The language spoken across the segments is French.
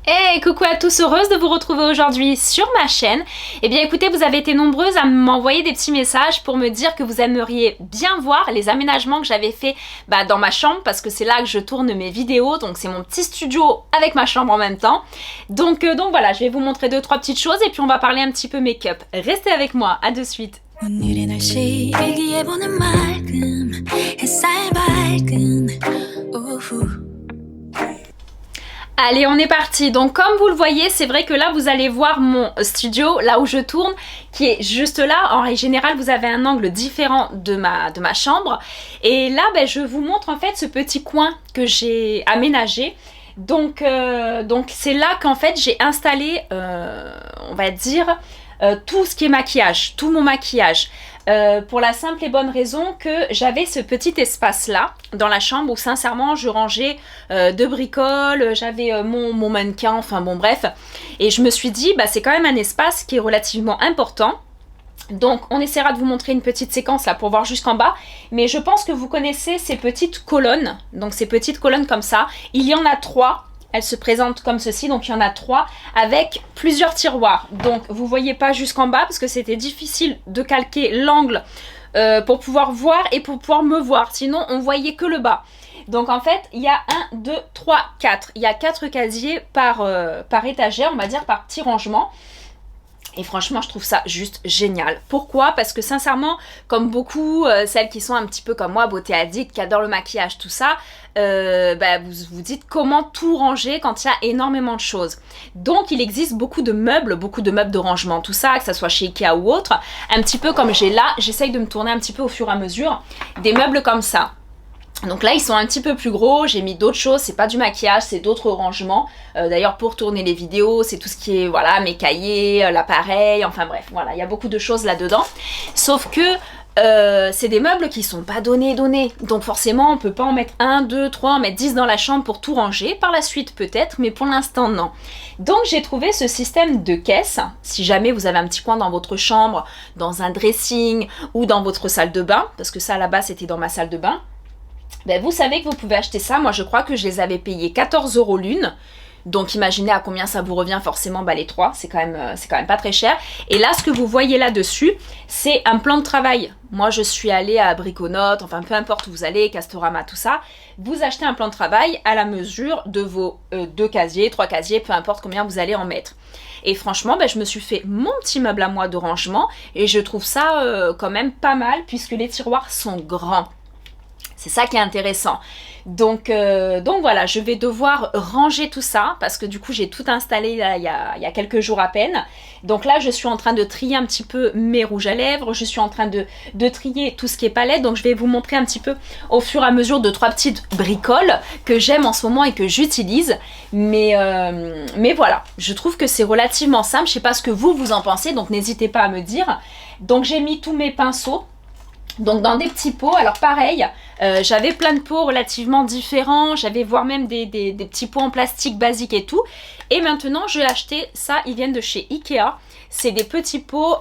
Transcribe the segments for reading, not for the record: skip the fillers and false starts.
Hey, coucou à tous, heureuse de vous retrouver aujourd'hui sur ma chaîne. Eh bien écoutez, vous avez été nombreuses à m'envoyer des petits messages pour me dire que vous aimeriez bien voir les aménagements que j'avais fait dans ma chambre, parce que c'est là que je tourne mes vidéos, donc c'est mon petit studio avec ma chambre en même temps. Donc voilà, je vais vous montrer deux trois petites choses et puis on va parler un petit peu make-up. Restez avec moi, à de suite. 오늘의 날씨 일기예보는 맑음 햇살 밝은 오후. Allez, on est parti. Donc comme vous le voyez, c'est vrai que là vous allez voir mon studio, là où je tourne, qui est juste là. En règle générale, vous avez un angle différent de ma chambre. Et là, je vous montre en fait ce petit coin que j'ai aménagé. Donc c'est là qu'en fait j'ai installé, on va dire, tout ce qui est maquillage, tout mon maquillage. Pour la simple et bonne raison que j'avais ce petit espace là dans la chambre où sincèrement je rangeais de bricoles, j'avais mon mannequin, enfin bon bref, et je me suis dit c'est quand même un espace qui est relativement important. Donc on essaiera de vous montrer une petite séquence là pour voir jusqu'en bas, mais je pense que vous connaissez ces petites colonnes, donc ces petites colonnes comme ça, il y en a 3. Elle se présente comme ceci, donc il y en a 3 avec plusieurs tiroirs. Donc vous voyez pas jusqu'en bas parce que c'était difficile de calquer l'angle pour pouvoir voir et pour pouvoir me voir. Sinon on voyait que le bas. Donc en fait il y a 1, 2, 3, 4. Il y a 4 casiers par étagère, on va dire par petit rangement. Et franchement, je trouve ça juste génial. Pourquoi? Parce que sincèrement, comme beaucoup, celles qui sont un petit peu comme moi, beauté addict, qui adorent le maquillage, tout ça, vous vous dites comment tout ranger quand il y a énormément de choses. Donc, il existe beaucoup de meubles de rangement, tout ça, que ça soit chez Ikea ou autre. Un petit peu comme j'ai là, j'essaye de me tourner un petit peu au fur et à mesure, des meubles comme ça. Donc là ils sont un petit peu plus gros, j'ai mis d'autres choses, c'est pas du maquillage, c'est d'autres rangements. D'ailleurs pour tourner les vidéos, c'est tout ce qui est voilà mes cahiers, l'appareil, enfin bref, voilà, il y a beaucoup de choses là-dedans. Sauf que c'est des meubles qui sont pas donnés. Donc forcément on peut pas en mettre 1, 2, 3, en mettre 10 dans la chambre pour tout ranger. Par la suite peut-être, mais pour l'instant non. Donc j'ai trouvé ce système de caisse. Si jamais vous avez un petit coin dans votre chambre, dans un dressing ou dans votre salle de bain, parce que ça là-bas c'était dans ma salle de bain. Vous savez que vous pouvez acheter ça. Moi je crois que je les avais payés 14 € l'une. Donc imaginez à combien ça vous revient forcément les 3. C'est quand même pas très cher. Et là ce que vous voyez là dessus, c'est un plan de travail. Moi je suis allée à Briconote, enfin peu importe où vous allez, Castorama, tout ça. Vous achetez un plan de travail à la mesure de vos 2 casiers, 3 casiers, peu importe combien vous allez en mettre. Et franchement je me suis fait mon petit meuble à moi de rangement. Et je trouve ça quand même pas mal puisque les tiroirs sont grands. C'est ça qui est intéressant. Donc voilà, je vais devoir ranger tout ça parce que du coup j'ai tout installé là, il y a quelques jours à peine. Donc là je suis en train de trier un petit peu mes rouges à lèvres, je suis en train de trier tout ce qui est palette. Donc je vais vous montrer un petit peu au fur et à mesure de 3 petites bricoles que j'aime en ce moment et que j'utilise. Mais voilà, je trouve que c'est relativement simple. Je sais pas ce que vous en pensez, donc n'hésitez pas à me dire. Donc j'ai mis tous mes pinceaux. Donc dans des petits pots, alors pareil, j'avais plein de pots relativement différents, j'avais voire même des petits pots en plastique basiques et tout. Et maintenant j'ai acheté ça, ils viennent de chez Ikea, c'est des petits pots,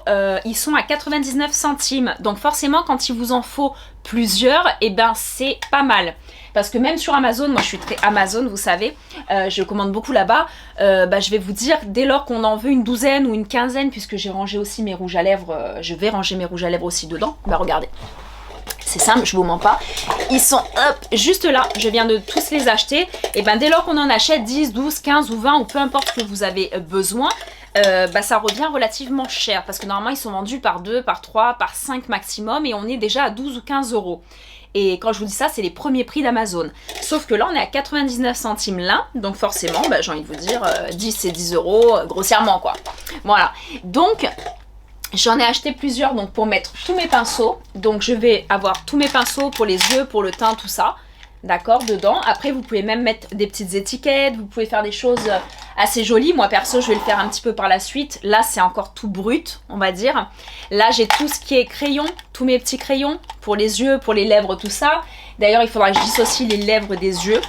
ils sont à 99 centimes. Donc forcément quand il vous en faut plusieurs, c'est pas mal. Parce que même sur Amazon, moi je suis très Amazon, vous savez, je commande beaucoup là-bas, je vais vous dire, dès lors qu'on en veut une douzaine ou une quinzaine, puisque j'ai rangé aussi mes rouges à lèvres, je vais ranger mes rouges à lèvres aussi dedans, regardez. C'est simple, je vous mens pas. Ils sont juste là, je viens de tous les acheter. Et dès lors qu'on en achète 10, 12, 15 ou 20 ou peu importe ce que vous avez besoin, ça revient relativement cher. Parce que normalement ils sont vendus par 2, par 3, par 5 maximum et on est déjà à 12 ou 15 €. Et quand je vous dis ça, c'est les premiers prix d'Amazon. Sauf que là, on est à 99 centimes l'un. Donc forcément, j'ai envie de vous dire, 10 c'est 10 €, grossièrement quoi. Voilà. Donc, j'en ai acheté plusieurs donc pour mettre tous mes pinceaux. Donc je vais avoir tous mes pinceaux pour les yeux, pour le teint, tout ça. D'accord, dedans. Après, vous pouvez même mettre des petites étiquettes. Vous pouvez faire des choses assez jolies. Moi, perso, je vais le faire un petit peu par la suite. Là, c'est encore tout brut, on va dire. Là, j'ai tout ce qui est crayon. Tous mes petits crayons pour les yeux, pour les lèvres, tout ça. D'ailleurs, il faudra que je dissocie les lèvres des yeux.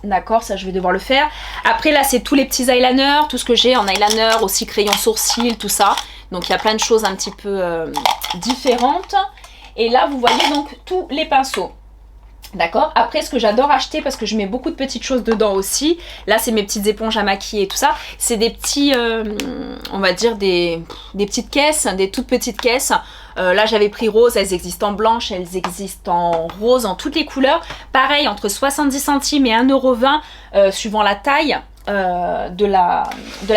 D'accord, ça, je vais devoir le faire. Après, là, c'est tous les petits eyeliners. Tout ce que j'ai en eyeliner, aussi crayon sourcil, tout ça. Donc, il y a plein de choses un petit peu différentes. Et là, vous voyez donc tous les pinceaux. D'accord. Après, ce que j'adore acheter, parce que je mets beaucoup de petites choses dedans aussi, là c'est mes petites éponges à maquiller et tout ça, c'est des petits, on va dire des petites caisses, des toutes petites caisses. Là j'avais pris rose, elles existent en blanche, elles existent en rose, en toutes les couleurs. Pareil, entre 70 centimes et 1,20 € suivant la taille de la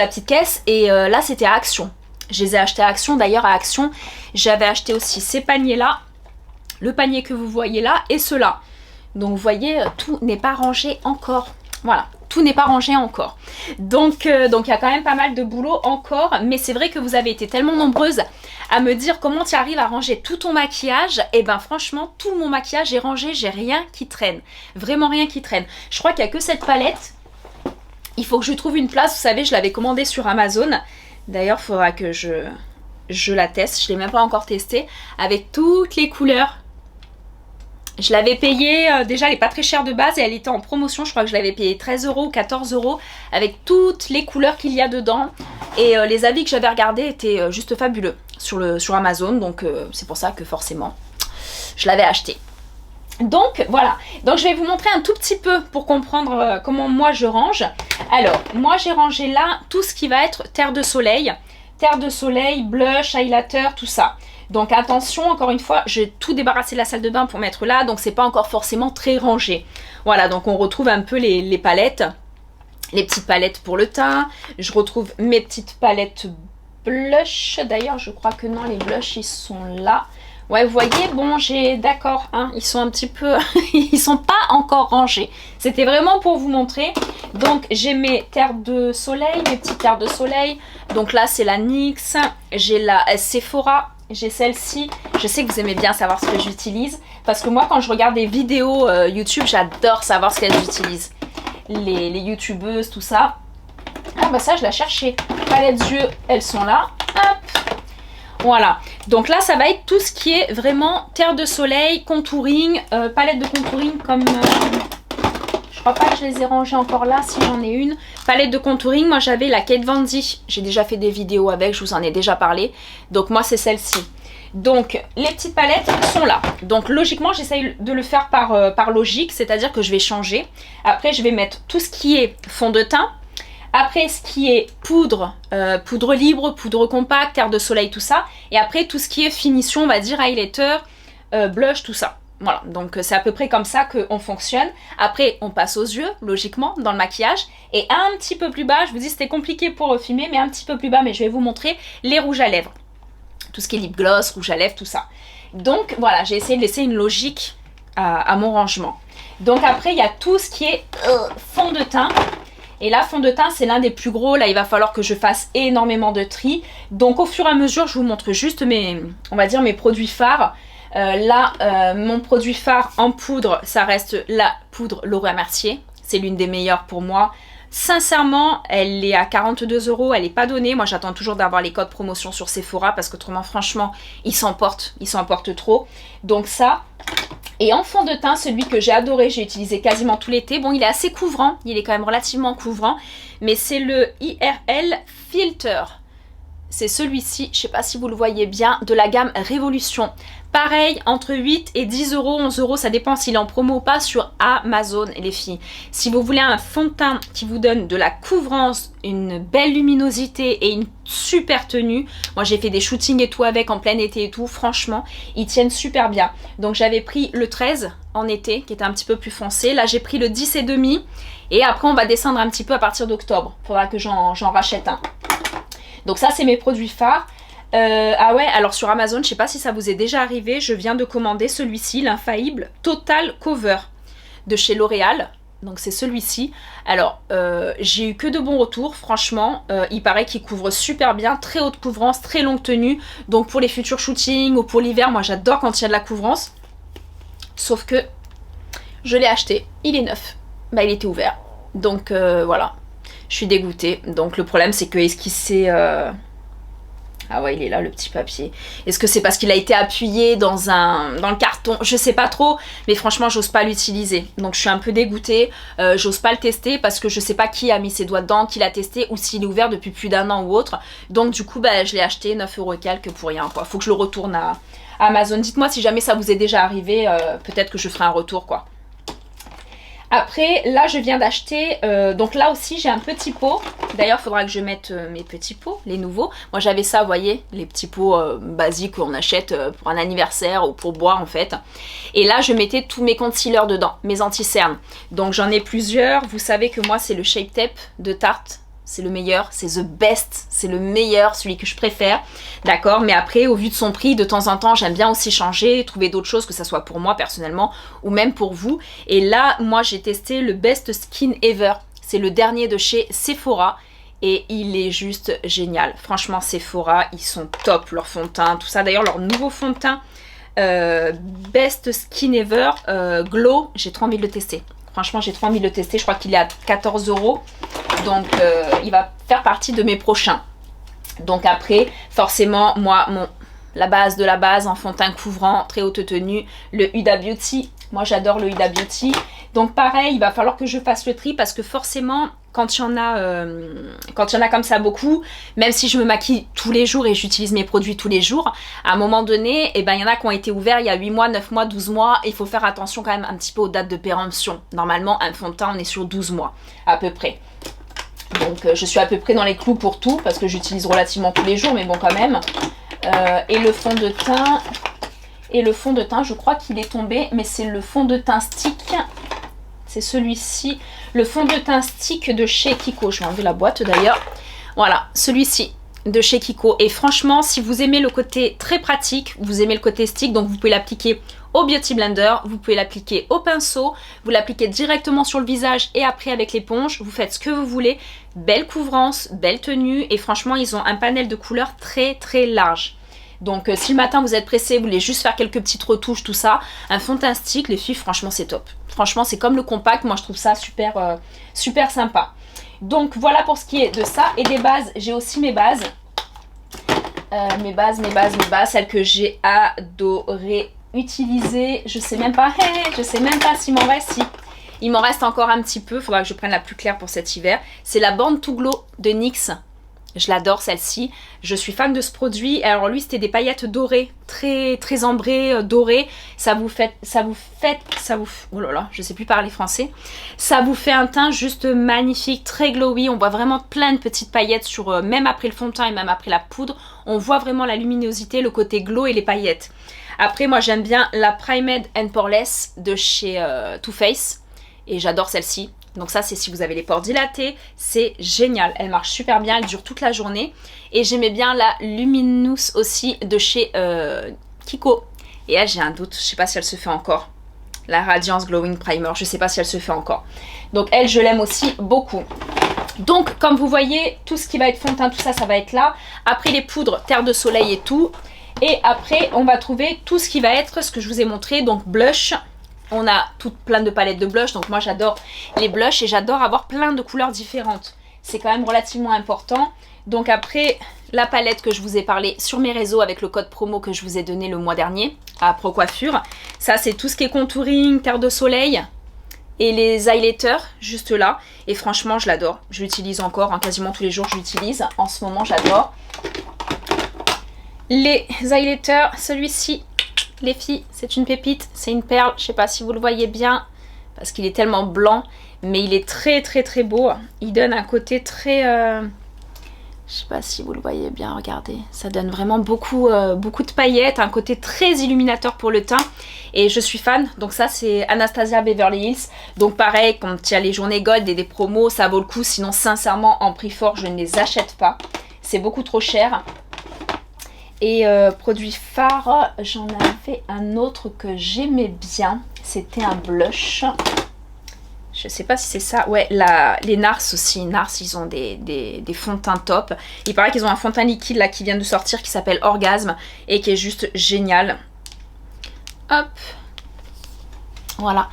petite caisse. Et là c'était à Action. Je les ai achetés à Action. D'ailleurs à Action, j'avais acheté aussi ces paniers-là, le panier que vous voyez là et ceux-là. Donc vous voyez, tout n'est pas rangé encore. Voilà, tout n'est pas rangé encore. Donc il y a quand même pas mal de boulot encore. Mais c'est vrai que vous avez été tellement nombreuses à me dire comment tu arrives à ranger tout ton maquillage. Et ben franchement, tout mon maquillage est rangé, j'ai rien qui traîne. Vraiment rien qui traîne. Je crois qu'il n'y a que cette palette. Il faut que je trouve une place. Vous savez, je l'avais commandée sur Amazon. D'ailleurs, il faudra que je la teste. Je ne l'ai même pas encore testée. Avec toutes les couleurs. Je l'avais payée, déjà elle n'est pas très chère de base et elle était en promotion, je crois que je l'avais payée 13 € ou 14 € avec toutes les couleurs qu'il y a dedans. Et les avis que j'avais regardés étaient juste fabuleux sur Amazon, donc c'est pour ça que forcément je l'avais acheté. Donc voilà, donc je vais vous montrer un tout petit peu pour comprendre comment moi je range. Alors, moi j'ai rangé là tout ce qui va être terre de soleil, blush, highlighter, tout ça. Donc attention, encore une fois, j'ai tout débarrassé de la salle de bain pour mettre là, donc c'est pas encore forcément très rangé. Voilà, donc on retrouve un peu les palettes, les petites palettes pour le teint. Je retrouve mes petites palettes blush. D'ailleurs, je crois que non, les blushs, ils sont là. Ouais, vous voyez, bon, j'ai... D'accord, hein, ils sont un petit peu... ils sont pas encore rangés. C'était vraiment pour vous montrer. Donc, j'ai mes terres de soleil, mes petites terres de soleil. Donc là, c'est la NYX. J'ai la Sephora. J'ai celle-ci. Je sais que vous aimez bien savoir ce que j'utilise. Parce que moi, quand je regarde des vidéos YouTube, j'adore savoir ce qu'elles utilisent. Les youtubeuses, tout ça. Ah bah ça, je la cherchais. Palettes yeux, elles sont là. Hop. Voilà. Donc là, ça va être tout ce qui est vraiment terre de soleil, contouring, palette de contouring comme... je crois pas que je les ai rangées encore là, si j'en ai une. Palette de contouring, moi j'avais la Kat Von D. J'ai déjà fait des vidéos avec, je vous en ai déjà parlé. Donc moi, c'est celle-ci. Donc les petites palettes sont là. Donc logiquement, j'essaye de le faire par logique, c'est-à-dire que je vais changer. Après, je vais mettre tout ce qui est fond de teint. Après, ce qui est poudre, poudre libre, poudre compacte, terre de soleil, tout ça. Et après, tout ce qui est finition, on va dire highlighter, blush, tout ça. Voilà, donc c'est à peu près comme ça qu'on fonctionne. Après, on passe aux yeux, logiquement, dans le maquillage. Et un petit peu plus bas, je vous dis c'était compliqué pour filmer, mais un petit peu plus bas, mais je vais vous montrer les rouges à lèvres. Tout ce qui est lip gloss, rouge à lèvres, tout ça. Donc voilà, j'ai essayé de laisser une logique à mon rangement. Donc après, il y a tout ce qui est fond de teint. Et là, fond de teint, c'est l'un des plus gros. Là, il va falloir que je fasse énormément de tri. Donc, au fur et à mesure, je vous montre juste on va dire mes produits phares. Mon produit phare en poudre, ça reste la poudre Laura Mercier. C'est l'une des meilleures pour moi. Sincèrement, elle est à 42 €. Elle n'est pas donnée. Moi, j'attends toujours d'avoir les codes promotion sur Sephora parce qu'autrement, franchement, ils s'emportent. Ils s'emportent trop. Donc ça... Et en fond de teint, celui que j'ai adoré, j'ai utilisé quasiment tout l'été. Bon, il est assez couvrant, il est quand même relativement couvrant. Mais c'est le IRL Filter. C'est celui-ci, je ne sais pas si vous le voyez bien, de la gamme Révolution. Pareil, entre 8 et 10 €, 11 €, ça dépend s'il est en promo ou pas sur Amazon, les filles. Si vous voulez un fond de teint qui vous donne de la couvrance, une belle luminosité et une super tenue, moi j'ai fait des shootings et tout avec en plein été et tout, franchement, ils tiennent super bien. Donc j'avais pris le 13 en été, qui était un petit peu plus foncé. Là j'ai pris le 10 et demi, et après on va descendre un petit peu à partir d'octobre. Faudra que j'en rachète un. Donc ça c'est mes produits phares. Ah ouais, alors sur Amazon, je sais pas si ça vous est déjà arrivé, je viens de commander celui-ci, l'infaillible Total Cover de chez L'Oréal. Donc c'est celui-ci. Alors j'ai eu que de bons retours, franchement. Il paraît qu'il couvre super bien, très haute couvrance, très longue tenue. Donc pour les futurs shootings ou pour l'hiver, moi j'adore quand il y a de la couvrance. Sauf que je l'ai acheté, il est neuf. Bah il était ouvert. Donc voilà, je suis dégoûtée. Donc le problème c'est que est-ce qu'il s'est... Ah ouais, il est là le petit papier. Est-ce que c'est parce qu'il a été appuyé dans le carton? Je sais pas trop, mais franchement j'ose pas l'utiliser. Donc je suis un peu dégoûtée, j'ose pas le tester parce que je sais pas qui a mis ses doigts dedans, qui l'a testé ou s'il est ouvert depuis plus d'un an ou autre. Donc du coup bah, je l'ai acheté 9 € et quelques pour rien quoi. Faut que je le retourne à Amazon. Dites-moi si jamais ça vous est déjà arrivé, peut-être que je ferai un retour quoi. Après, là, je viens d'acheter, donc là aussi, j'ai un petit pot. D'ailleurs, il faudra que je mette mes petits pots, les nouveaux. Moi, j'avais ça, vous voyez, les petits pots basiques qu'on achète pour un anniversaire ou pour boire, en fait. Et là, je mettais tous mes concealers dedans, mes anti-cernes. Donc, j'en ai plusieurs. Vous savez que moi, c'est le Shape Tape de Tarte. C'est le meilleur, c'est the best, c'est le meilleur, celui que je préfère, d'accord? Mais après, au vu de son prix, de temps en temps, j'aime bien aussi changer, trouver d'autres choses, que ça soit pour moi personnellement, ou même pour vous. Et là, moi, j'ai testé le Best Skin Ever. C'est le dernier de chez Sephora. Et il est juste génial. Franchement, Sephora, ils sont top, leur fond de teint, tout ça. D'ailleurs, leur nouveau fond de teint, Best Skin Ever, Glow, j'ai trop envie de le tester. Franchement, j'ai trop envie de le tester. Je crois qu'il est à 14 €. Donc, il va faire partie de mes prochains. Donc après, forcément, moi, la base de la base en fond de teint couvrant, très haute tenue, le Huda Beauty. Moi, j'adore le Huda Beauty. Donc pareil, il va falloir que je fasse le tri parce que forcément, quand il y en a comme ça beaucoup, même si je me maquille tous les jours et j'utilise mes produits tous les jours, à un moment donné, eh ben, il y en a qui ont été ouverts il y a 8 mois, 9 mois, 12 mois. Et il faut faire attention quand même un petit peu aux dates de péremption. Normalement, un fond de teint, on est sur 12 mois à peu près. Donc je suis à peu près dans les clous pour tout parce que j'utilise relativement tous les jours, mais bon quand même. Et le fond de teint, je crois qu'il est tombé, mais c'est le fond de teint stick. C'est celui-ci, le fond de teint stick de chez Kiko. Je vais enlever la boîte d'ailleurs. Voilà, celui-ci de chez Kiko. Et franchement, si vous aimez le côté très pratique, vous aimez le côté stick, donc vous pouvez l'appliquer au Beauty Blender, vous pouvez l'appliquer au pinceau, vous l'appliquez directement sur le visage et après avec l'éponge, vous faites ce que vous voulez. Belle couvrance, belle tenue et franchement, ils ont un panel de couleurs très très large. Donc si le matin vous êtes pressé, vous voulez juste faire quelques petites retouches, tout ça, un fond de teint stick, les filles, franchement c'est top. Franchement c'est comme le compact, moi je trouve ça super, super sympa. Donc voilà pour ce qui est de ça. Et des bases, j'ai aussi mes bases. Mes bases, celles que j'ai adoré utiliser. Je sais même pas s'il m'en reste. Si. Il m'en reste encore un petit peu, il faudra que je prenne la plus claire pour cet hiver. C'est la Born to Glow de NYX. Je l'adore celle-ci, je suis fan de ce produit. Alors lui c'était des paillettes dorées, très très ambrées, dorées. Oh là là, je sais plus parler français. Ça vous fait un teint juste magnifique, très glowy. On voit vraiment plein de petites paillettes sur, même après le fond de teint et même après la poudre. On voit vraiment la luminosité, le côté glow et les paillettes. Après moi j'aime bien la Primed and Poreless de chez Too Faced. Et j'adore celle-ci. Donc ça c'est si vous avez les pores dilatés, c'est génial, elle marche super bien, elle dure toute la journée. Et j'aimais bien la Luminous aussi de chez Kiko. Et elle j'ai un doute, je sais pas si elle se fait encore. La Radiance Glowing Primer, je sais pas si elle se fait encore. Donc elle je l'aime aussi beaucoup. Donc comme vous voyez, tout ce qui va être fond de teint, tout ça, ça va être là. Après les poudres, terre de soleil et tout. Et après on va trouver tout ce qui va être ce que je vous ai montré, donc blush. On a plein de palettes de blush, donc moi j'adore les blushs et j'adore avoir plein de couleurs différentes. C'est quand même relativement important. Donc après, la palette que je vous ai parlé sur mes réseaux avec le code promo que je vous ai donné le mois dernier à ProCoiffure. Ça c'est tout ce qui est contouring, terre de soleil et les highlighters juste là. Et franchement je l'adore, je l'utilise encore, hein, quasiment tous les jours je l'utilise. En ce moment j'adore. Les highlighters, celui-ci. Les filles, c'est une pépite, c'est une perle, je sais pas si vous le voyez bien, parce qu'il est tellement blanc, mais il est très très très beau. Il donne un côté très... je sais pas si vous le voyez bien, regardez. Ça donne vraiment beaucoup, beaucoup de paillettes, un côté très illuminateur pour le teint. Et je suis fan, donc ça c'est Anastasia Beverly Hills. Donc pareil, quand il y a les journées gold et des promos, ça vaut le coup. Sinon sincèrement, en prix fort, je ne les achète pas. C'est beaucoup trop cher. Et produit phare, j'en avais un autre que j'aimais bien. C'était un blush. Je sais pas si c'est ça. Ouais, les Nars aussi. Nars, ils ont des fonds de teint top. Il paraît qu'ils ont un fond de teint liquide là qui vient de sortir qui s'appelle Orgasme et qui est juste génial. Hop. Voilà.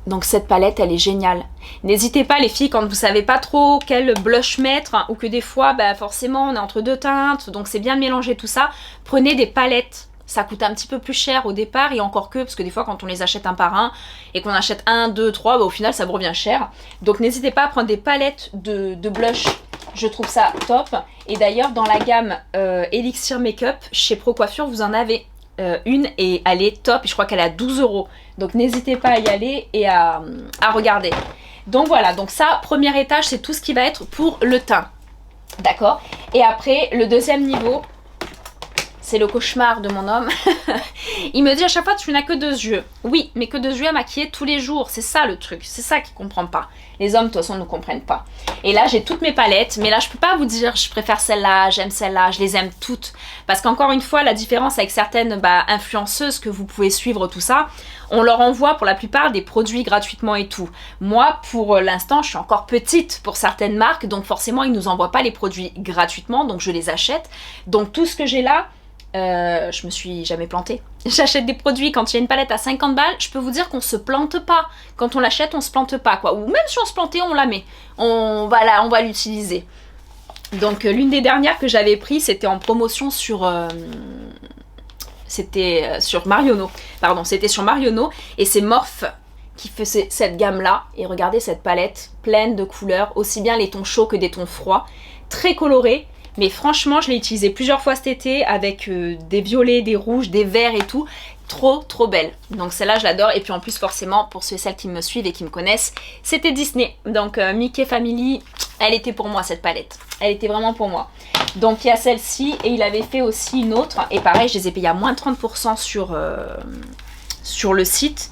Donc cette palette, elle est géniale. N'hésitez pas les filles, quand vous savez pas trop quel blush mettre, hein, ou que des fois, bah, forcément, on est entre deux teintes, donc c'est bien de mélanger tout ça. Prenez des palettes. Ça coûte un petit peu plus cher au départ, et encore que, parce que des fois, quand on les achète un par un, et qu'on achète un, deux, trois, bah, au final, ça vous revient cher. Donc n'hésitez pas à prendre des palettes de blush. Je trouve ça top. Et d'ailleurs, dans la gamme Elixir Makeup, chez ProCoiffure, vous en avez une et elle est top. Je crois qu'elle est à 12 €. Donc n'hésitez pas à y aller et à regarder. Donc voilà, donc ça, premier étage, c'est tout ce qui va être pour le teint. D'accord? Et après, le deuxième niveau, c'est le cauchemar de mon homme. Il me dit à chaque fois, tu n'as que 2 yeux. Oui, mais que 2 yeux à maquiller tous les jours. C'est ça le truc. C'est ça qu'il ne comprend pas. Les hommes, de toute façon, ne comprennent pas. Et là, j'ai toutes mes palettes. Mais là, je ne peux pas vous dire, je préfère celle-là, j'aime celle-là. Je les aime toutes. Parce qu'encore une fois, la différence avec certaines influenceuses que vous pouvez suivre, tout ça, on leur envoie pour la plupart des produits gratuitement et tout. Moi, pour l'instant, je suis encore petite pour certaines marques. Donc forcément, ils ne nous envoient pas les produits gratuitement. Donc je les achète. Donc tout ce que j'ai là, je me suis jamais plantée. J'achète des produits quand il y a une palette à 50 balles, je peux vous dire qu'on se plante pas. Quand on l'achète, on se plante pas, quoi. Ou même si on se plantait, on la met. On va l'utiliser. Donc l'une des dernières que j'avais pris, c'était en promotion sur Marionneau. Pardon, c'était sur Marionneau et c'est Morphe qui fait cette gamme là. Et regardez cette palette pleine de couleurs, aussi bien les tons chauds que des tons froids, très colorés. Mais franchement, je l'ai utilisé plusieurs fois cet été avec des violets, des rouges, des verts et tout. Trop, trop belle. Donc celle-là, je l'adore. Et puis en plus, forcément, pour ceux et celles qui me suivent et qui me connaissent, c'était Disney. Donc Mickey Family, elle était pour moi, cette palette. Elle était vraiment pour moi. Donc il y a celle-ci et il avait fait aussi une autre. Et pareil, je les ai payés à moins 30% sur le site.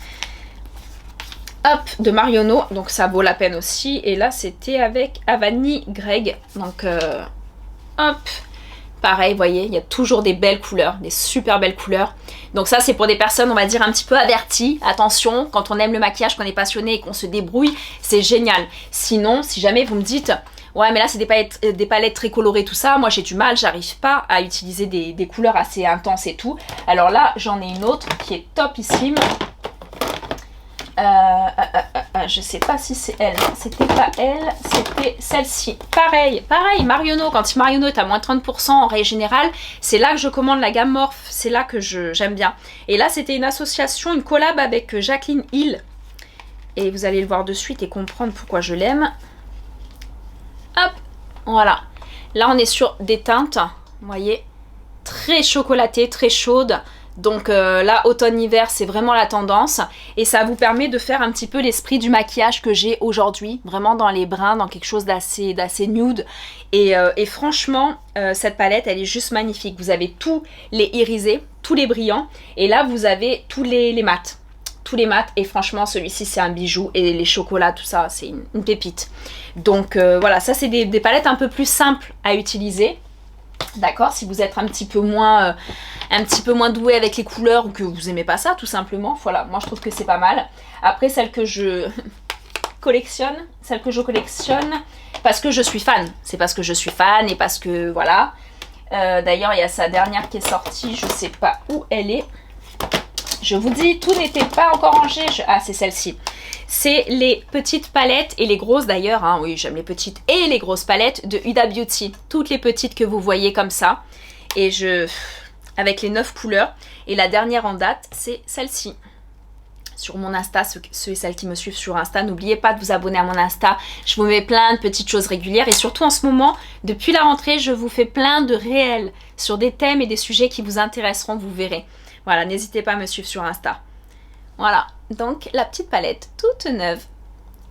Hop, de Marionneau. Donc ça vaut la peine aussi. Et là, c'était avec Avani Greg. Donc... hop, pareil, vous voyez, il y a toujours des belles couleurs, des super belles couleurs. Donc ça, c'est pour des personnes, on va dire, un petit peu averties. Attention, quand on aime le maquillage, qu'on est passionné et qu'on se débrouille, c'est génial. Sinon, si jamais vous me dites, ouais, mais là, c'est des palettes très colorées, tout ça, moi, j'ai du mal, j'arrive pas à utiliser des couleurs assez intenses et tout. Alors là, j'en ai une autre qui est topissime. Je sais pas si c'est elle, c'était pas elle, c'était celle-ci. Pareil, Marionneau, quand Marionneau est à moins 30% en règle générale, c'est là que je commande la gamme Morphe, c'est là que j'aime bien. Et là, c'était une association, une collab avec Jacqueline Hill. Et vous allez le voir de suite et comprendre pourquoi je l'aime. Hop, voilà. Là, on est sur des teintes, vous voyez, très chocolatées, très chaudes. Donc là, automne-hiver, c'est vraiment la tendance. Et ça vous permet de faire un petit peu l'esprit du maquillage que j'ai aujourd'hui. Vraiment dans les bruns, dans quelque chose d'assez nude. Et franchement, cette palette, elle est juste magnifique. Vous avez tous les irisés, tous les brillants. Et là, vous avez tous les mats. Tous les mats. Et franchement, celui-ci, c'est un bijou. Et les chocolats, tout ça, c'est une pépite. Donc voilà, ça, c'est des palettes un peu plus simples à utiliser. D'accord, si vous êtes un petit peu moins doué avec les couleurs ou que vous aimez pas ça tout simplement, voilà, moi je trouve que c'est pas mal. Après celle que je collectionne parce que je suis fan, c'est parce que je suis fan et parce que voilà. D'ailleurs il y a sa dernière qui est sortie, je sais pas où elle est. Je vous dis, tout n'était pas encore rangé. Ah, c'est celle-ci. C'est les petites palettes et les grosses d'ailleurs. Hein, oui, j'aime les petites et les grosses palettes de Huda Beauty. Toutes les petites que vous voyez comme ça. Et avec les 9 couleurs. Et la dernière en date, c'est celle-ci. Sur mon Insta, ceux et celles qui me suivent sur Insta, n'oubliez pas de vous abonner à mon Insta. Je vous mets plein de petites choses régulières. Et surtout en ce moment, depuis la rentrée, je vous fais plein de réels sur des thèmes et des sujets qui vous intéresseront, vous verrez. Voilà, n'hésitez pas à me suivre sur Insta. Voilà, donc la petite palette toute neuve.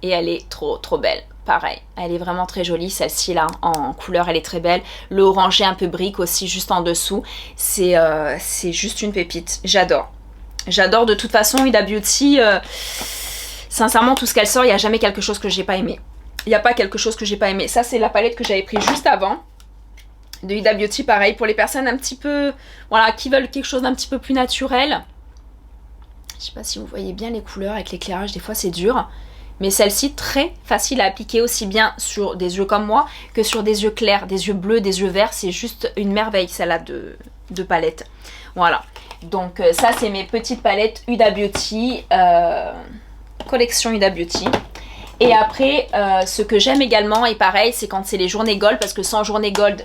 Et elle est trop trop belle. Pareil, elle est vraiment très jolie. Celle-ci là, en couleur, elle est très belle. Le orangé un peu brique aussi, juste en dessous. C'est juste une pépite. J'adore. J'adore de toute façon Huda Beauty. Sincèrement, tout ce qu'elle sort, il n'y a jamais quelque chose que j'ai pas aimé. Il n'y a pas quelque chose que j'ai pas aimé. Ça, c'est la palette que j'avais prise juste avant. De Huda Beauty, pareil, pour les personnes un petit peu, voilà, qui veulent quelque chose d'un petit peu plus naturel. Je sais pas si vous voyez bien les couleurs avec l'éclairage, des fois c'est dur. Mais celle-ci, très facile à appliquer aussi bien sur des yeux comme moi que sur des yeux clairs, des yeux bleus, des yeux verts. C'est juste une merveille, celle-là de palette. Voilà. Donc ça, c'est mes petites palettes Huda Beauty, collection Huda Beauty. Et après, ce que j'aime également, et pareil, c'est quand c'est les journées gold, parce que sans journée gold,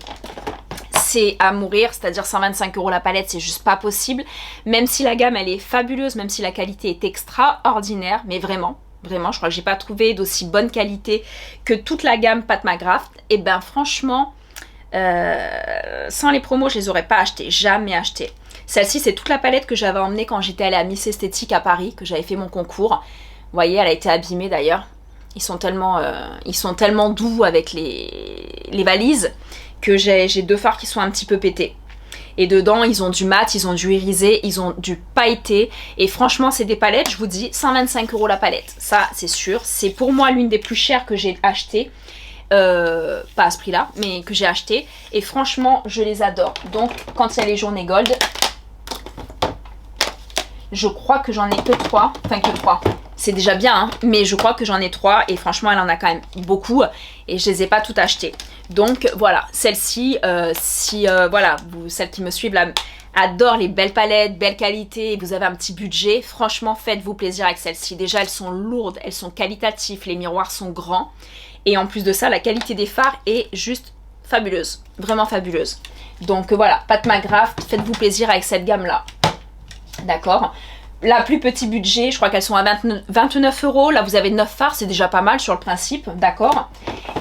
c'est à mourir, c'est-à-dire 125 € la palette, c'est juste pas possible. Même si la gamme, elle est fabuleuse, même si la qualité est extraordinaire, mais vraiment, je crois que j'ai pas trouvé d'aussi bonne qualité que toute la gamme Pat McGrath. Et ben franchement, sans les promos, je les aurais pas achetées, jamais achetées. Celle-ci, c'est toute la palette que j'avais emmenée quand j'étais allée à Miss Esthétique à Paris, que j'avais fait mon concours. Vous voyez, elle a été abîmée d'ailleurs. Ils sont tellement doux avec les valises que j'ai 2 fards qui sont un petit peu pétés. Et dedans, ils ont du mat, ils ont du irisé, ils ont du pailleté. Et franchement, c'est des palettes, je vous dis, 125 € la palette. Ça, c'est sûr. C'est pour moi l'une des plus chères que j'ai achetées. Pas à ce prix-là, mais que j'ai acheté. Et franchement, je les adore. Donc, quand il y a les journées gold, je crois que j'en ai que 3. Enfin, que 3. C'est déjà bien, hein, mais je crois que j'en ai 3. Et franchement, elle en a quand même beaucoup. Et je les ai pas toutes achetées. Donc, voilà. Celle-ci, voilà, celles qui me suivent là, adorent les belles palettes, belle qualité. Vous avez un petit budget. Franchement, faites-vous plaisir avec celles-ci. Déjà, elles sont lourdes, elles sont qualitatives. Les miroirs sont grands. Et en plus de ça, la qualité des fards est juste fabuleuse. Vraiment fabuleuse. Donc voilà, Pat McGrath, faites-vous plaisir avec cette gamme-là. D'accord. La plus petit budget, je crois qu'elles sont à 29 €. Là, vous avez 9 fards, c'est déjà pas mal sur le principe. D'accord.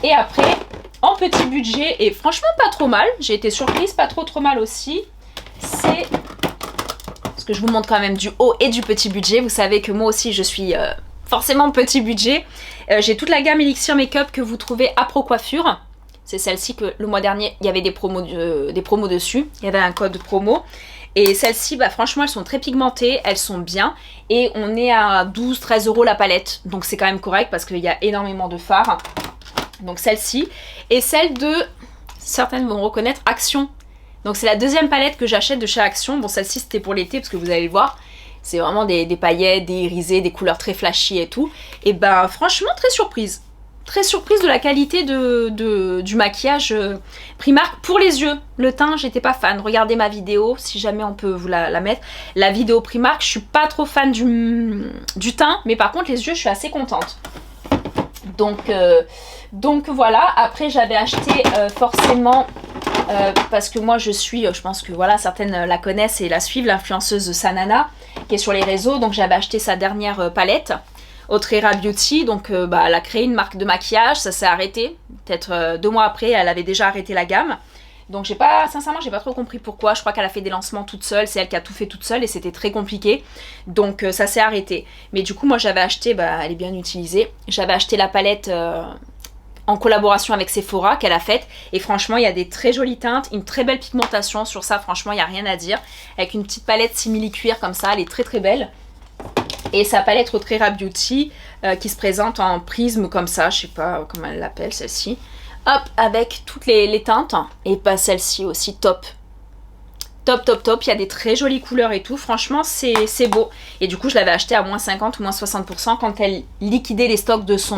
Et après, en petit budget, et franchement pas trop mal. J'ai été surprise, pas trop mal aussi. C'est... Parce que je vous montre quand même du haut et du petit budget. Vous savez que moi aussi, je suis... forcément petit budget. J'ai toute la gamme Elixir Makeup que vous trouvez à Pro Coiffure. C'est celle-ci que le mois dernier, il y avait des promos dessus. Il y avait un code promo. Et celles-ci, bah, franchement, elles sont très pigmentées. Elles sont bien. Et on est à 12-13 € la palette. Donc c'est quand même correct parce qu'il y a énormément de fards. Donc celle-ci. Et celle de, certaines vont reconnaître, Action. Donc c'est la deuxième palette que j'achète de chez Action. Bon, celle-ci, c'était pour l'été parce que vous allez le voir. C'est vraiment des paillettes, des irisés, des couleurs très flashy et tout. Et ben franchement très surprise. Très surprise de la qualité du maquillage Primark pour les yeux. Le teint, j'étais pas fan. Regardez ma vidéo, si jamais on peut vous la mettre. La vidéo Primark, je suis pas trop fan du teint. Mais par contre les yeux, je suis assez contente. Donc voilà. Après j'avais acheté forcément... parce que moi je pense que voilà, certaines la connaissent et la suivent, l'influenceuse Sanana qui est sur les réseaux. Donc j'avais acheté sa dernière palette Autrera Beauty. Donc elle a créé une marque de maquillage, ça s'est arrêté peut-être 2 mois après, elle avait déjà arrêté la gamme. Donc sincèrement j'ai pas trop compris pourquoi. Je crois qu'elle a fait des lancements toute seule, c'est elle qui a tout fait toute seule et c'était très compliqué. Donc ça s'est arrêté. Mais du coup moi j'avais acheté, elle est bien utilisée, j'avais acheté la palette en collaboration avec Sephora qu'elle a faite. Et franchement, il y a des très jolies teintes, une très belle pigmentation sur ça. Franchement, il n'y a rien à dire. Avec une petite palette simili-cuir comme ça, elle est très belle. Et sa palette Autrera Beauty qui se présente en prisme comme ça. Je sais pas comment elle l'appelle celle-ci. Hop, avec toutes les teintes. Et pas celle-ci aussi, top. Top. Il y a des très jolies couleurs et tout. Franchement, c'est beau. Et du coup, je l'avais acheté à moins 50 ou moins 60% quand elle liquidait les stocks de son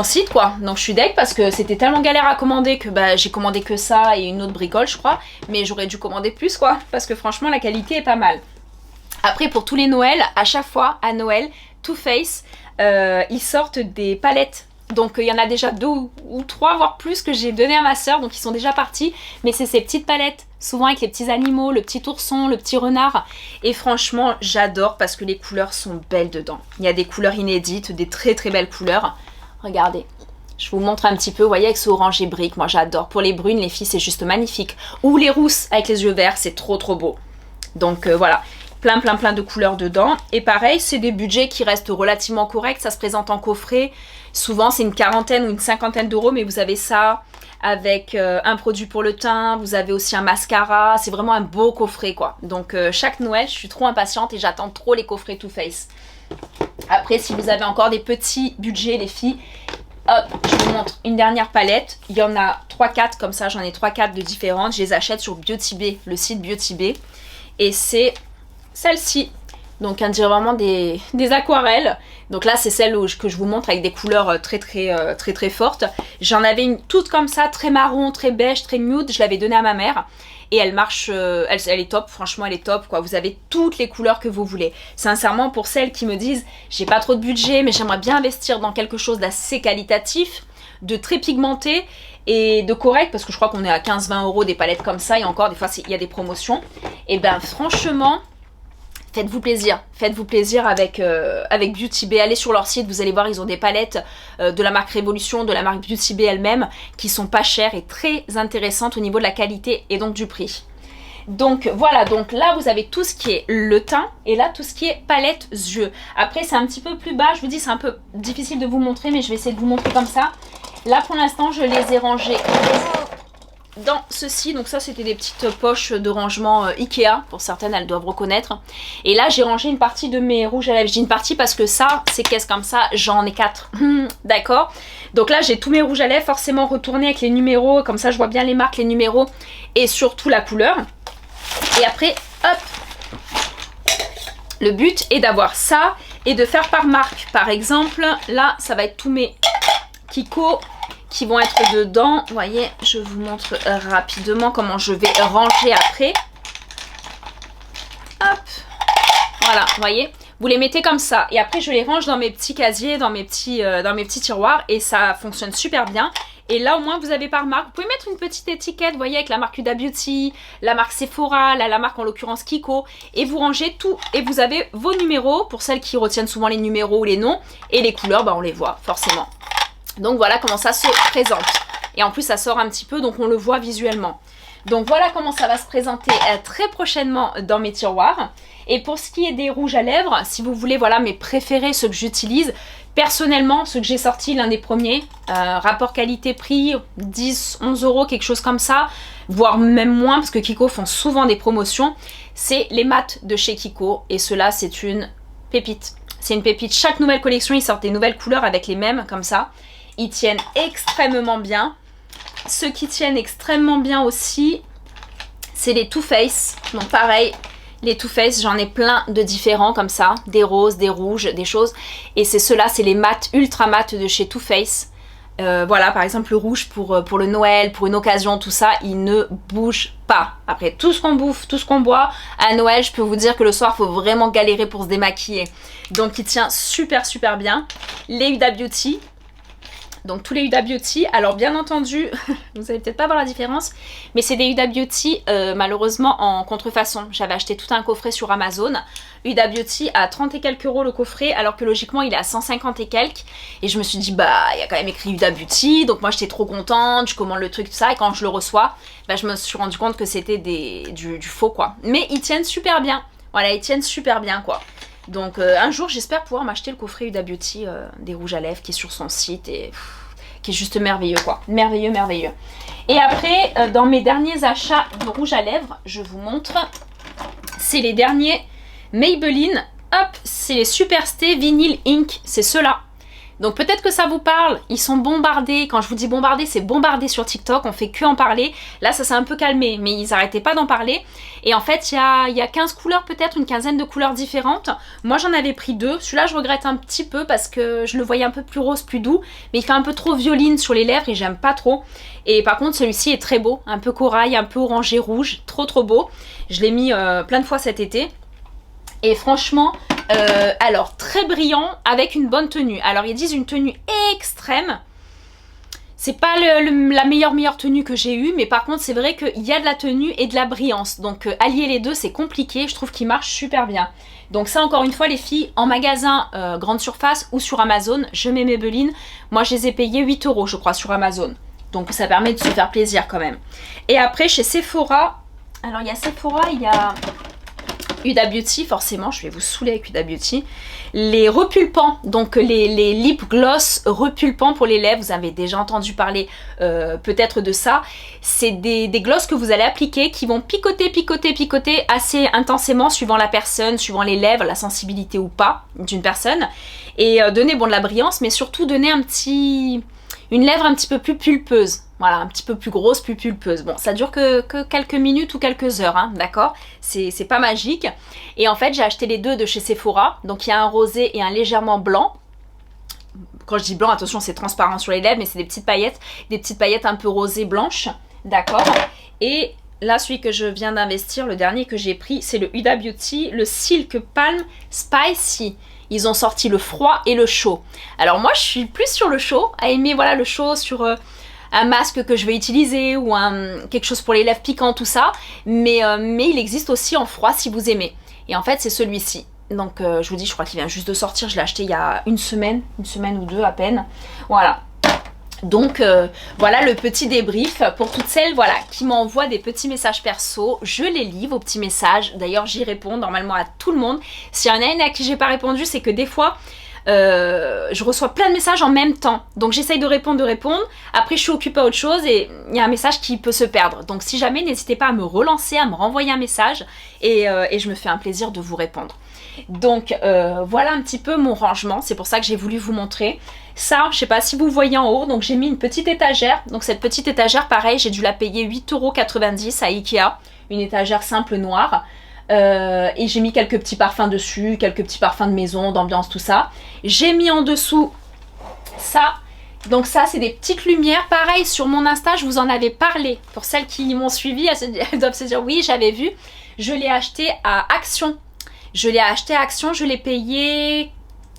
site quoi. Donc je suis deg parce que c'était tellement galère à commander que j'ai commandé que ça et une autre bricole je crois, mais j'aurais dû commander plus quoi, parce que franchement la qualité est pas mal. Après pour tous les Noëls, à chaque fois à Noël, Too Faced ils sortent des palettes. Donc il y en a déjà 2 ou 3 voire plus que j'ai donné à ma soeur, donc ils sont déjà partis. Mais c'est ces petites palettes, souvent avec les petits animaux, le petit ourson, le petit renard. Et franchement j'adore parce que les couleurs sont belles dedans. Il y a des couleurs inédites, des très belles couleurs. Regardez, je vous montre un petit peu, vous voyez avec ce orange et brique, moi j'adore. Pour les brunes, les filles c'est juste magnifique. Ou les rousses avec les yeux verts, c'est trop beau. Donc voilà. Plein de couleurs dedans. Et pareil, c'est des budgets qui restent relativement corrects. Ça se présente en coffret. Souvent, c'est une quarantaine ou une cinquantaine d'euros. Mais vous avez ça avec un produit pour le teint. Vous avez aussi un mascara. C'est vraiment un beau coffret, quoi. Donc, chaque Noël, je suis trop impatiente et j'attends trop les coffrets Too Faced. Après, si vous avez encore des petits budgets, les filles, hop, je vous montre une dernière palette. Il y en a 3-4 comme ça. J'en ai 3-4 de différentes. Je les achète sur Beauty Bay, le site Beauty Bay. Et c'est... celle-ci, donc on dirait vraiment des aquarelles. Donc là c'est celle que je vous montre avec des couleurs très fortes. J'en avais une toute comme ça, très marron, très beige, très nude. Je l'avais donnée à ma mère et elle marche, elle est top. Franchement elle est top quoi. Vous avez toutes les couleurs que vous voulez. Sincèrement pour celles qui me disent j'ai pas trop de budget mais j'aimerais bien investir dans quelque chose d'assez qualitatif, de très pigmenté et de correct, parce que je crois qu'on est à 15-20 € des palettes comme ça et encore des fois il y a des promotions. Et ben franchement faites-vous plaisir avec Beauty Bay. Allez sur leur site, vous allez voir, ils ont des palettes de la marque Révolution, de la marque Beauty Bay elle-même, qui sont pas chères et très intéressantes au niveau de la qualité et donc du prix. Donc voilà, donc là vous avez tout ce qui est le teint et là tout ce qui est palette yeux. Après c'est un petit peu plus bas, je vous dis c'est un peu difficile de vous montrer mais je vais essayer de vous montrer comme ça. Là pour l'instant je les ai rangés dans ceci, donc ça c'était des petites poches de rangement Ikea, pour certaines elles doivent reconnaître. Et là j'ai rangé une partie de mes rouges à lèvres, je dis une partie parce que ça, ces caisses comme ça, j'en ai 4, d'accord. Donc là j'ai tous mes rouges à lèvres forcément retournés avec les numéros, comme ça je vois bien les marques, les numéros et surtout la couleur. Et après, hop, le but est d'avoir ça et de faire par marque. Par exemple, là, ça va être tous mes Kiko qui vont être dedans. Vous voyez, je vous montre rapidement comment je vais ranger après. Hop, voilà, vous voyez. Vous les mettez comme ça et après je les range dans mes petits casiers, dans mes petits tiroirs et ça fonctionne super bien. Et là au moins vous avez par marque, vous pouvez mettre une petite étiquette, vous voyez, avec la marque Huda Beauty, la marque Sephora, là, la marque en l'occurrence Kiko, et vous rangez tout et vous avez vos numéros pour celles qui retiennent souvent les numéros ou les noms, et les couleurs, bah on les voit forcément. Donc voilà comment ça se présente. Et en plus ça sort un petit peu donc on le voit visuellement. Donc voilà comment ça va se présenter très prochainement dans mes tiroirs. Et pour ce qui est des rouges à lèvres, si vous voulez, voilà mes préférés, ceux que j'utilise. Personnellement, ceux que j'ai sortis, l'un des premiers, rapport qualité-prix, 10, 11 euros, quelque chose comme ça, voire même moins, parce que Kiko font souvent des promotions, c'est les mats de chez Kiko. Et ceux-là, c'est une pépite. C'est une pépite. Chaque nouvelle collection, ils sortent des nouvelles couleurs avec les mêmes, comme ça. Ils tiennent extrêmement bien. Ceux qui tiennent extrêmement bien aussi, c'est les Too Faced. Donc pareil, les Too Faced, j'en ai plein de différents comme ça. Des roses, des rouges, des choses. Et c'est ceux-là, c'est les mats, ultra mats de chez Too Faced. Voilà, par exemple le rouge pour le Noël, pour une occasion, tout ça, il ne bouge pas. Après, tout ce qu'on bouffe, tout ce qu'on boit, à Noël, je peux vous dire que le soir, il faut vraiment galérer pour se démaquiller. Donc il tient super super bien. Les Huda Beauty. Donc tous les Huda Beauty, alors bien entendu, vous allez peut-être pas voir la différence, mais c'est des Huda Beauty malheureusement en contrefaçon. J'avais acheté tout un coffret sur Amazon. Huda Beauty à 30 et quelques euros le coffret, alors que logiquement il est à 150 et quelques. Et je me suis dit, bah il y a quand même écrit Huda Beauty, donc moi j'étais trop contente, je commande le truc, tout ça, et quand je le reçois, bah, je me suis rendu compte que c'était du faux quoi. Mais ils tiennent super bien, voilà, ils tiennent super bien quoi. Donc un jour j'espère pouvoir m'acheter le coffret Huda Beauty des rouges à lèvres qui est sur son site et qui est juste merveilleux quoi, merveilleux merveilleux. Et après dans mes derniers achats de rouge à lèvres, je vous montre, c'est les derniers Maybelline, hop, c'est les Superstay Vinyl Ink, c'est ceux-là. Donc peut-être que ça vous parle, ils sont bombardés, quand je vous dis bombardés, c'est bombardé sur TikTok, on fait que en parler. Là ça s'est un peu calmé, mais ils n'arrêtaient pas d'en parler. Et en fait il y a 15 couleurs peut-être, une quinzaine de couleurs différentes. Moi j'en avais pris 2, celui-là je regrette un petit peu parce que je le voyais un peu plus rose, plus doux. Mais il fait un peu trop violine sur les lèvres et j'aime pas trop. Et par contre celui-ci est très beau, un peu corail, un peu orangé rouge, trop trop beau. Je l'ai mis plein de fois cet été. Et franchement, alors très brillant avec une bonne tenue. Alors ils disent une tenue extrême. C'est pas la meilleure tenue que j'ai eue, mais par contre c'est vrai qu'il y a de la tenue et de la brillance. Donc allier les deux c'est compliqué, je trouve qu'ils marchent super bien. Donc ça encore une fois les filles, en magasin grande surface ou sur Amazon, je mets Maybelline. Moi je les ai payés 8 euros je crois sur Amazon. Donc ça permet de se faire plaisir quand même. Et après chez Sephora, alors il y a Sephora, il y a Huda Beauty, forcément, je vais vous saouler avec Huda Beauty. Les repulpants, donc les lip gloss repulpants pour les lèvres, vous avez déjà entendu parler peut-être de ça. C'est des gloss que vous allez appliquer qui vont picoter, picoter, picoter assez intensément suivant la personne, suivant les lèvres, la sensibilité ou pas d'une personne. Et donner bon, de la brillance, mais surtout donner une lèvre un petit peu plus pulpeuse. Voilà, un petit peu plus grosse, plus pulpeuse. Bon, ça dure que quelques minutes ou quelques heures, hein, d'accord? C'est pas magique. Et en fait, j'ai acheté les deux de chez Sephora. Donc, il y a un rosé et un légèrement blanc. Quand je dis blanc, attention, c'est transparent sur les lèvres, mais c'est des petites paillettes un peu rosées blanches, d'accord? Et là, celui que je viens d'investir, le dernier que j'ai pris, c'est le Huda Beauty, le Silk Palm Spicy. Ils ont sorti le froid et le chaud. Alors moi, je suis plus sur le chaud, à aimer voilà, le chaud sur un masque que je vais utiliser ou quelque chose pour les lèvres piquants, tout ça. Mais il existe aussi en froid si vous aimez. Et en fait, c'est celui-ci. Donc je vous dis, je crois qu'il vient juste de sortir. Je l'ai acheté il y a une semaine ou deux à peine. Voilà. Donc voilà le petit débrief pour toutes celles voilà, qui m'envoient des petits messages perso. Je les lis vos petits messages. D'ailleurs j'y réponds normalement à tout le monde. S'il y en a une à qui j'ai pas répondu, c'est que des fois je reçois plein de messages en même temps. Donc j'essaye de répondre. Après je suis occupée à autre chose et il y a un message qui peut se perdre. Donc si jamais, n'hésitez pas à me relancer, à me renvoyer un message et je me fais un plaisir de vous répondre. Donc voilà un petit peu mon rangement. C'est pour ça que j'ai voulu vous montrer. Ça, je sais pas si vous voyez en haut, donc j'ai mis une petite étagère. Donc cette petite étagère, pareil, j'ai dû la payer 8,90 € à Ikea. Une étagère simple noire. Et j'ai mis quelques petits parfums dessus, quelques petits parfums de maison, d'ambiance, tout ça. J'ai mis en dessous ça. Donc ça, c'est des petites lumières. Pareil, sur mon Insta, je vous en avais parlé. Pour celles qui m'ont suivi, elles doivent se dire, oui, j'avais vu. Je l'ai acheté à Action. Je l'ai payé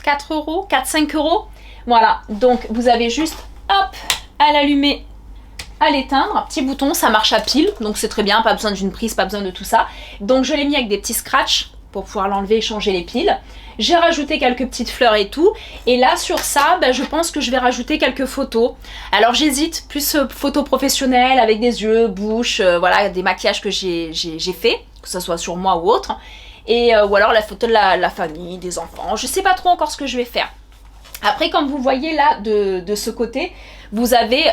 4 €, 4-5 €. Voilà, donc vous avez juste, hop, à l'allumer, à l'éteindre, petit bouton, ça marche à pile, donc c'est très bien, pas besoin d'une prise, pas besoin de tout ça. Donc je l'ai mis avec des petits scratchs pour pouvoir l'enlever et changer les piles. J'ai rajouté quelques petites fleurs et tout. Et là sur ça, je pense que je vais rajouter quelques photos. Alors j'hésite, plus photos professionnelles avec des yeux, bouche, voilà, des maquillages que j'ai fait, que ce soit sur moi ou autre. Et ou alors la photo de la famille, des enfants, je sais pas trop encore ce que je vais faire. Après, comme vous voyez là, de ce côté, vous avez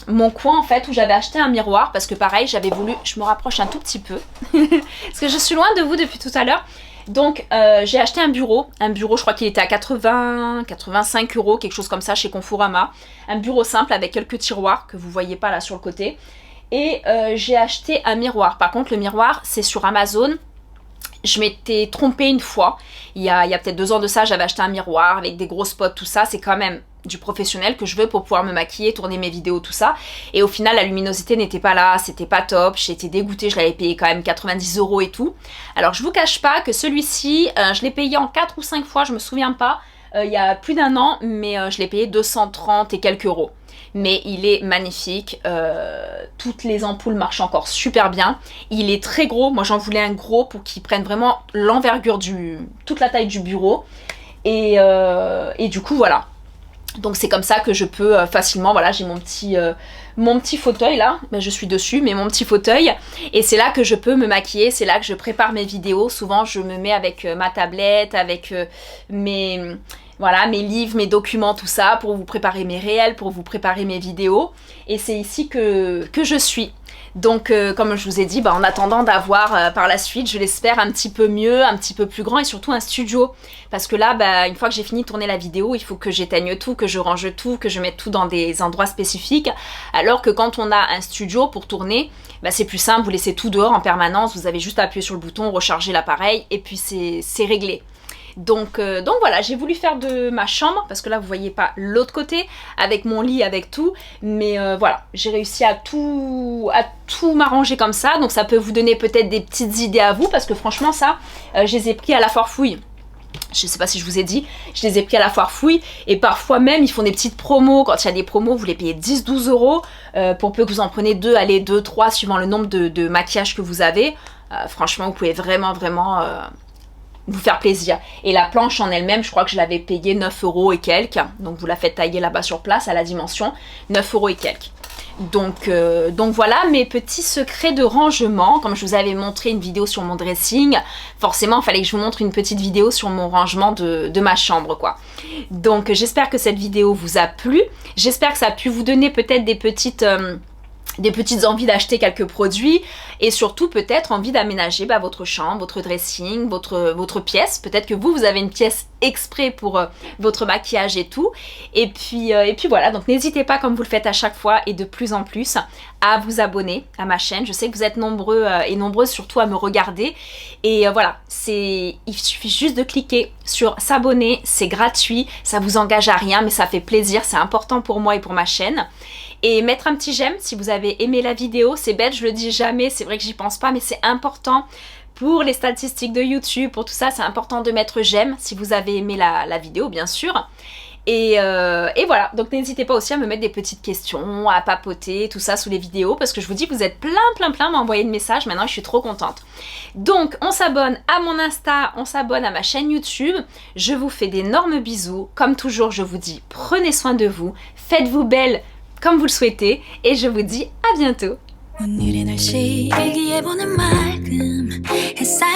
mon coin en fait où j'avais acheté un miroir parce que pareil, j'avais voulu, je me rapproche un tout petit peu parce que je suis loin de vous depuis tout à l'heure. Donc j'ai acheté un bureau, je crois qu'il était à 80, 85 €, quelque chose comme ça chez Conforama. Un bureau simple avec quelques tiroirs que vous voyez pas là sur le côté. Et j'ai acheté un miroir. Par contre, le miroir, c'est sur Amazon. Je m'étais trompée une fois, il y a peut-être 2 ans de ça, j'avais acheté un miroir avec des gros spots, tout ça, c'est quand même du professionnel que je veux pour pouvoir me maquiller, tourner mes vidéos, tout ça. Et au final, la luminosité n'était pas là, c'était pas top, j'étais dégoûtée, je l'avais payé quand même 90 € et tout. Alors je vous cache pas que celui-ci, je l'ai payé en 4 ou 5 fois, je me souviens pas, il y a plus d'1 an, mais je l'ai payé 230 et quelques euros. Mais il est magnifique, toutes les ampoules marchent encore super bien, il est très gros, moi j'en voulais un gros pour qu'il prenne vraiment l'envergure toute la taille du bureau, et du coup voilà, donc c'est comme ça que je peux facilement, voilà, j'ai mon petit fauteuil là, je suis dessus, mais mon petit fauteuil, et c'est là que je peux me maquiller, c'est là que je prépare mes vidéos. Souvent je me mets avec ma tablette, avec voilà, mes livres, mes documents, tout ça, pour vous préparer mes réels, pour vous préparer mes vidéos. Et c'est ici que je suis. Donc, comme je vous ai dit, en attendant d'avoir par la suite, je l'espère, un petit peu mieux, un petit peu plus grand et surtout un studio. Parce que là, une fois que j'ai fini de tourner la vidéo, il faut que j'éteigne tout, que je range tout, que je mette tout dans des endroits spécifiques. Alors que quand on a un studio pour tourner, c'est plus simple, vous laissez tout dehors en permanence, vous avez juste à appuyer sur le bouton, recharger l'appareil et puis c'est réglé. Donc voilà, j'ai voulu faire de ma chambre, parce que là vous voyez pas l'autre côté, avec mon lit, avec tout, mais voilà, j'ai réussi à tout m'arranger comme ça, donc ça peut vous donner peut-être des petites idées à vous, parce que franchement ça, je les ai pris à la foire fouille. Je sais pas si je vous ai dit, je les ai pris à la foire fouille, et parfois même ils font des petites promos. Quand il y a des promos, vous les payez 10-12 €, pour peu que vous en preniez 2, allez 2, 3 suivant le nombre de maquillages que vous avez. Franchement vous pouvez vraiment vous faire plaisir. Et la planche en elle-même, je crois que je l'avais payée 9 € et quelques, donc vous la faites tailler là-bas sur place à la dimension, 9 € et quelques. Donc voilà mes petits secrets de rangement. Comme je vous avais montré une vidéo sur mon dressing, forcément il fallait que je vous montre une petite vidéo sur mon rangement de ma chambre quoi. Donc j'espère que cette vidéo vous a plu, j'espère que ça a pu vous donner peut-être des petites envies d'acheter quelques produits, et surtout peut-être envie d'aménager votre chambre, votre dressing, votre pièce. Peut-être que vous avez une pièce exprès pour votre maquillage et tout. Et puis voilà, donc n'hésitez pas, comme vous le faites à chaque fois et de plus en plus, à vous abonner à ma chaîne. Je sais que vous êtes nombreux et nombreuses surtout à me regarder. Et voilà, il suffit juste de cliquer sur s'abonner, c'est gratuit, ça vous engage à rien, mais ça fait plaisir, c'est important pour moi et pour ma chaîne. Et mettre un petit j'aime si vous avez aimé la vidéo, c'est bête, je le dis jamais, c'est vrai que j'y pense pas, mais c'est important pour les statistiques de YouTube, pour tout ça, c'est important de mettre j'aime si vous avez aimé la vidéo bien sûr. Et voilà, donc n'hésitez pas aussi à me mettre des petites questions, à papoter, tout ça sous les vidéos, parce que je vous dis, vous êtes plein à m'envoyer de messages, maintenant je suis trop contente. Donc on s'abonne à mon Insta, on s'abonne à ma chaîne YouTube, je vous fais d'énormes bisous, comme toujours je vous dis, prenez soin de vous, faites-vous belle comme vous le souhaitez, et je vous dis à bientôt. 오늘의 날씨 일기예보는 맑음 햇살